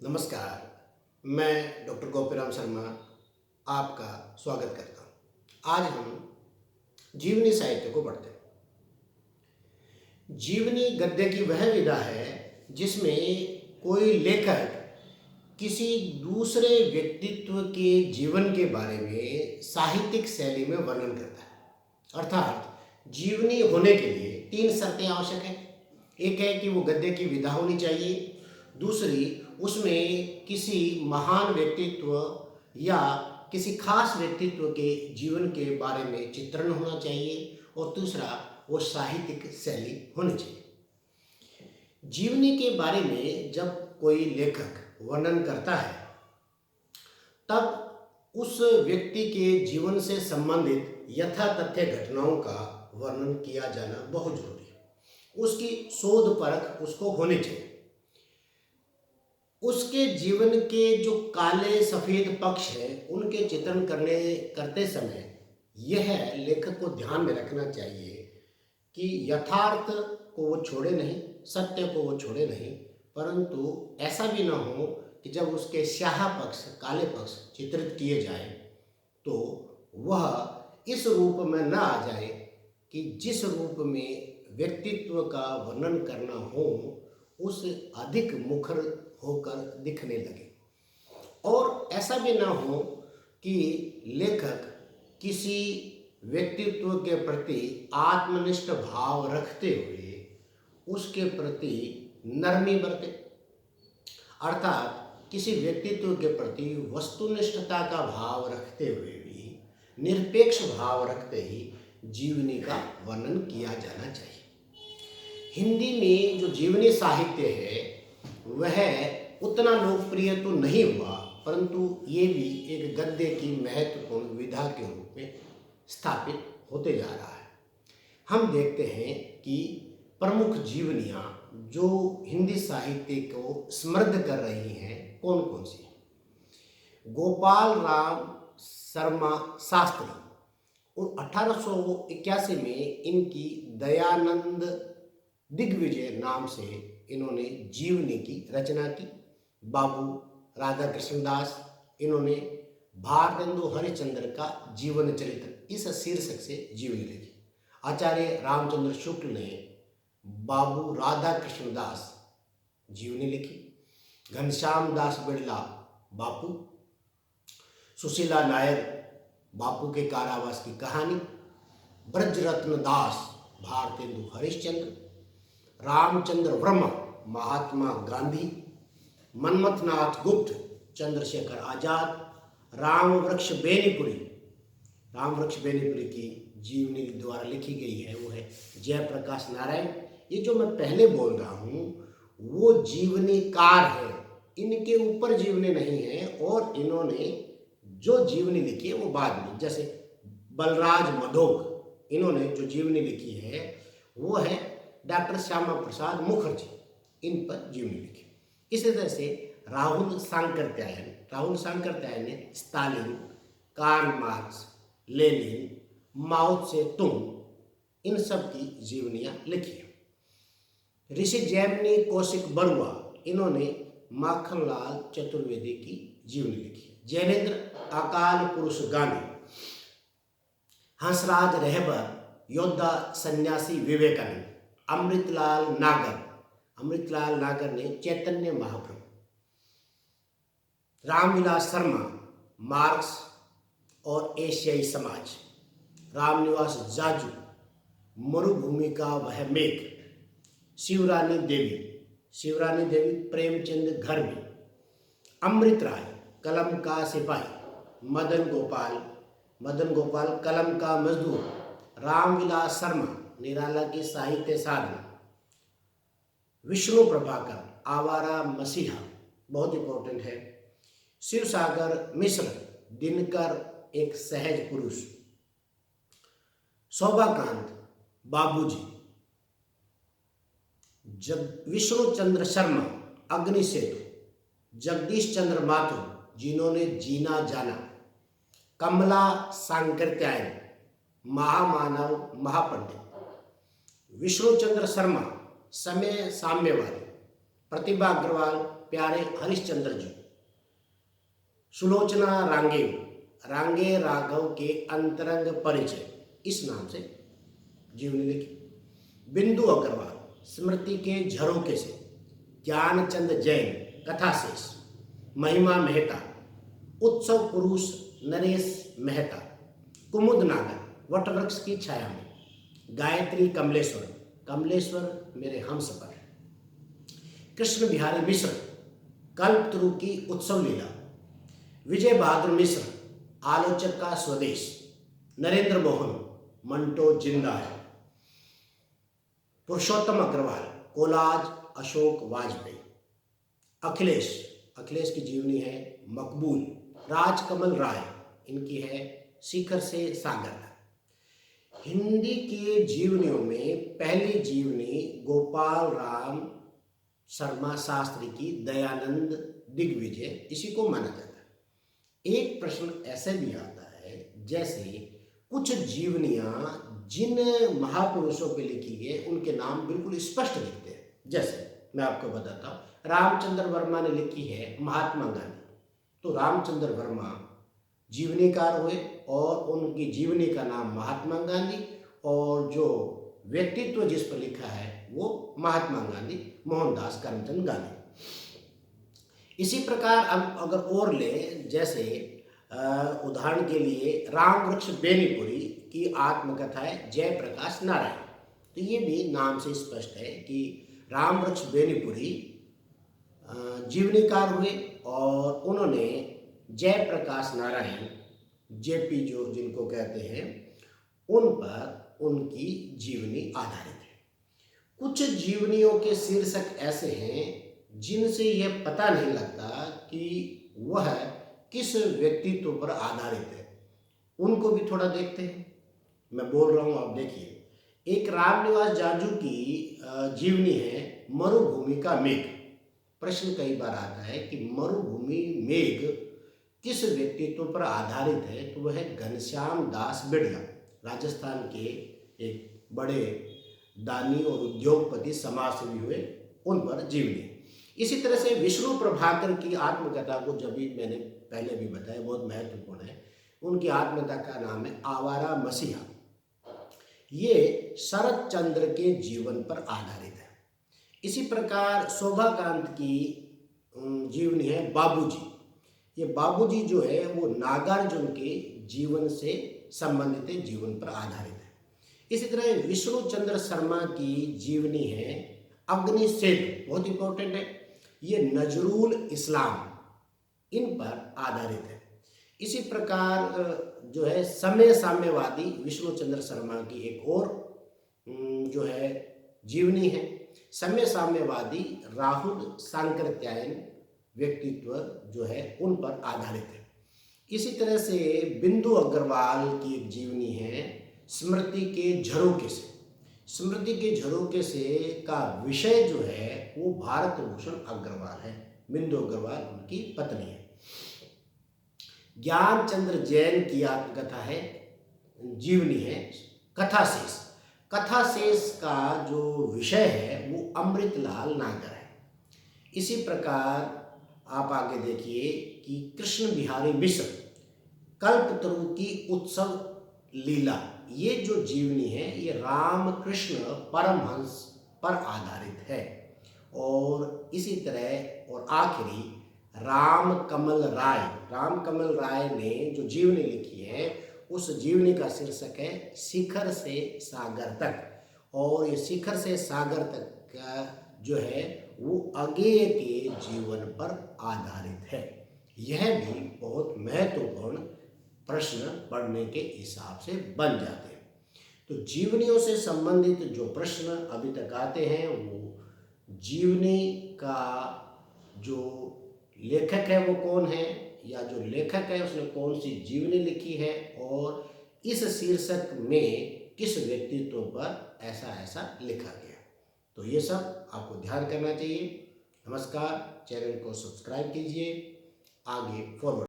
नमस्कार। मैं डॉक्टर गोपीराम शर्मा आपका स्वागत करता हूँ। आज हम जीवनी साहित्य को पढ़ते हैं। जीवनी गद्य की वह विधा है जिसमें कोई लेखक किसी दूसरे व्यक्तित्व के जीवन के बारे में साहित्यिक शैली में वर्णन करता है। अर्थात जीवनी होने के लिए तीन शर्तें आवश्यक हैं। एक है कि वो गद्य की विधा होनी चाहिए, दूसरी उसमें किसी महान व्यक्तित्व या किसी खास व्यक्तित्व के जीवन के बारे में चित्रण होना चाहिए, और दूसरा वो साहित्यिक शैली होनी चाहिए। जीवनी के बारे में जब कोई लेखक वर्णन करता है तब उस व्यक्ति के जीवन से संबंधित यथातथ्य घटनाओं का वर्णन किया जाना बहुत जरूरी है। उसकी शोध परख उसको होनी चाहिए। उसके जीवन के जो काले सफ़ेद पक्ष हैं उनके चित्रण करते समय यह लेखक को ध्यान में रखना चाहिए कि यथार्थ को वो छोड़े नहीं, सत्य को वो छोड़े नहीं, परंतु ऐसा भी ना हो कि जब उसके स्याह पक्ष, काले पक्ष चित्रित किए जाए तो वह इस रूप में न आ जाए कि जिस रूप में व्यक्तित्व का वर्णन करना हो उस अधिक मुखर होकर दिखने लगे। और ऐसा भी ना हो कि लेखक किसी व्यक्तित्व के प्रति आत्मनिष्ठ भाव रखते हुए उसके प्रति नरमी बरते, अर्थात किसी व्यक्तित्व के प्रति वस्तुनिष्ठता का भाव रखते हुए भी निरपेक्ष भाव रखते ही जीवनी का वर्णन किया जाना चाहिए। हिंदी में जो जीवनी साहित्य है वह उतना लोकप्रिय तो नहीं हुआ, परंतु ये भी एक गद्य की महत्वपूर्ण विधा के रूप में स्थापित होते जा रहा है। हम देखते हैं कि प्रमुख जीवनियाँ जो हिंदी साहित्य को समृद्ध कर रही हैं कौन कौन सी हैं। गोपाल राम शर्मा शास्त्री और 1881 में इनकी दयानंद दिग्विजय नाम से इन्होंने जीवनी की रचना की। बाबू राधा कृष्णदास इन्होंने भारतेंदु हरिश्चंद्र का जीवन चरित्र इस शीर्षक से जीवनी लिखी। आचार्य रामचंद्र शुक्ल ने बाबू राधा कृष्णदास जीवनी लिखी। घनश्याम दास बिड़ला बापू, सुशीला नायर बापू के कारावास की कहानी, ब्रजरत्न दास भारतेंदु हरिश्चंद्र, रामचंद्र वर्मा महात्मा गांधी, मनमथनाथ गुप्त चंद्रशेखर आजाद, रामवृक्ष बेनीपुरी की जीवनी द्वारा लिखी गई है वो है जयप्रकाश नारायण। ये जो मैं पहले बोल रहा हूँ वो जीवनीकार है, इनके ऊपर जीवनी नहीं है, और इन्होंने जो जीवनी लिखी है वो बाद में, जैसे बलराज मधोक इन्होंने जो जीवनी लिखी है वो है डॉक्टर श्यामा प्रसाद मुखर्जी, इन पर जीवनी लिखी। इसी तरह से राहुल सांकृत्यायन ने स्टालिन, कार्ल मार्क्स, लेनिन, माओ त्से तुंग इन सब की जीवनियाँ लिखी हैं। ऋषि जैमिनी कौशिक बरुआ इन्होंने माखनलाल चतुर्वेदी की जीवनी लिखी है। जैनेन्द्र अकाल पुरुष गांधी, हंसराज रहबर योद्धा सन्यासी विवेकानंद, अमृतलाल नागर ने चैतन्य महाप्रभु, रामविलास शर्मा मार्क्स और एशियाई समाज, रामनिवास जाजू मरुभूमि का वह मेघ, शिवरानी देवी प्रेमचंद घर में, अमृत राय कलम का सिपाही, मदन गोपाल कलम का मजदूर, रामविलास शर्मा निराला की साहित्य साधना, विष्णु प्रभाकर आवारा मसीहा बहुत इंपॉर्टेंट है, शिवसागर मिश्र दिनकर एक सहज पुरुष, शोभाकांत बाबूजी, विष्णु चंद्र शर्मा अग्निसेतु, जगदीश चंद्र माथुर जिन्होंने जीना जाना, कमला सांकृत्यायन महामानव महापंडित, विष्णु चंद्र शर्मा समय साम्यवादी, प्रतिभा अग्रवाल प्यारे हरिश्चंद्र जी, सुलोचना रांगे, रांगे राघव के अंतरंग परिचय, इस नाम से जीवनी लिखी। बिंदु अग्रवाल, स्मृति के झरोके से, ज्ञानचंद जैन, कथा शेष, महिमा मेहता, उत्सव पुरुष नरेश मेहता, कुमुद नागर, वटवृक्ष की छाया में, गायत्री कमलेश्वर, कमलेश्वर मेरे हमसफर, कृष्ण बिहारी मिश्र, कल्पतरु की उत्सव लीला, विजय बहादुर मिश्र, आलोचक का स्वदेश, नरेंद्र मोहन, मंटो जिंदा है, पुरुषोत्तम अग्रवाल, कोलाज अशोक वाजपेयी, अखिलेश, अखिलेश की जीवनी है मकबूल, राजकमल राय, इनकी है शिखर से सागर तक। हिंदी के जीवनियों में पहली जीवनी गोपाल राम शर्मा शास्त्री की दयानंद दिग्विजय, इसी को माना जाता है। एक प्रश्न ऐसे भी आता है, जैसे कुछ जीवनियां जिन महापुरुषों पे लिखी गई उनके नाम बिल्कुल स्पष्ट लिखते हैं। जैसे मैं आपको बताता हूँ, रामचंद्र वर्मा ने लिखी है महात्मा गांधी, तो रामचंद्र वर्मा जीवनीकार हुए और उनकी जीवनी का नाम महात्मा गांधी, और जो व्यक्तित्व जिस पर लिखा है वो महात्मा गांधी, मोहनदास करमचंद गांधी। इसी प्रकार हम अगर और ले, जैसे उदाहरण के लिए राम वृक्ष बेनीपुरी की आत्मकथा है जयप्रकाश नारायण, तो ये भी नाम से स्पष्ट है कि राम वृक्ष बेनीपुरी जीवनीकार हुए और उन्होंने जयप्रकाश नारायण, जेपी जो जिनको कहते हैं, उन पर उनकी जीवनी आधारित है। कुछ जीवनियों के शीर्षक ऐसे हैं जिनसे यह पता नहीं लगता कि वह किस व्यक्तित्व पर आधारित है, उनको भी थोड़ा देखते हैं। मैं बोल रहा हूँ, आप देखिए। एक रामनिवास जाजू की जीवनी है मरुभूमि का मेघ। प्रश्न कई बार आता है कि मरुभूमि मेघ किस व्यक्तित्व पर आधारित है, तो वह है घनश्याम दास बिड़ला, राजस्थान के एक बड़े दानी और उद्योगपति समाजसेवी हुए, उन पर जीवनी। इसी तरह से विष्णु प्रभाकर की आत्मकथा को जब भी मैंने पहले भी बताया, बहुत महत्वपूर्ण है। उनकी आत्मकथा का नाम है आवारा मसीहा। ये शरद चंद्र के जीवन पर आधारित है। इसी प्रकार शोभाकांत की जीवनी है बाबूजी। ये बाबूजी जो है वो नागार्जुन के जीवन से संबंधित जीवन पर आधारित है। इसी तरह विष्णु चंद्र शर्मा की जीवनी है अग्नि सेतु, बहुत इंपॉर्टेंट है। ये नजरुल इस्लाम, इन पर आधारित है। इसी प्रकार जो है समय साम्यवादी विष्णु चंद्र शर्मा की एक और जो है जीवनी है। समय साम्यवादी राहुल सांकृत्यायन व्यक्तित्व जो है उन पर आधारित है। इसी तरह से बिंदु अग्रवाल की एक जीवनी है स्मृति के झरोके से। स्मृति के झरोके से का विषय जो है वो भारत भूषण अग्रवाल है। बिंदु अग्रवाल उनकी पत्नी है। ज्ञानचंद्र जैन की आत्मकथा है, जीवनी है कथा शेष। कथा शेष का जो विषय है वो अमृतलाल नागर है। इसी प्रकार आप आगे देखिए कि कृष्ण बिहारी मिश्र कल्पतरु की उत्सव लीला, ये जो जीवनी है ये रामकृष्ण परमहंस पर आधारित है। और इसी तरह और आखिरी राम कमल राय ने जो जीवनी लिखी है उस जीवनी का शीर्षक है शिखर से सागर तक। और ये शिखर से सागर तक का जो है वो अगेय के जीवन पर आधारित है। यह भी बहुत महत्वपूर्ण प्रश्न पढ़ने के हिसाब से बन जाते हैं। तो जीवनियों से संबंधित जो प्रश्न अभी तक आते हैं वो जीवनी का जो लेखक है वो कौन है, या जो लेखक है उसने कौन सी जीवनी लिखी है, और इस शीर्षक में किस व्यक्तित्व पर ऐसा ऐसा लिखा गया। तो ये सब आपको ध्यान करना चाहिए। नमस्कार, चैनल को सब्सक्राइब कीजिए, आगे फॉरवर्ड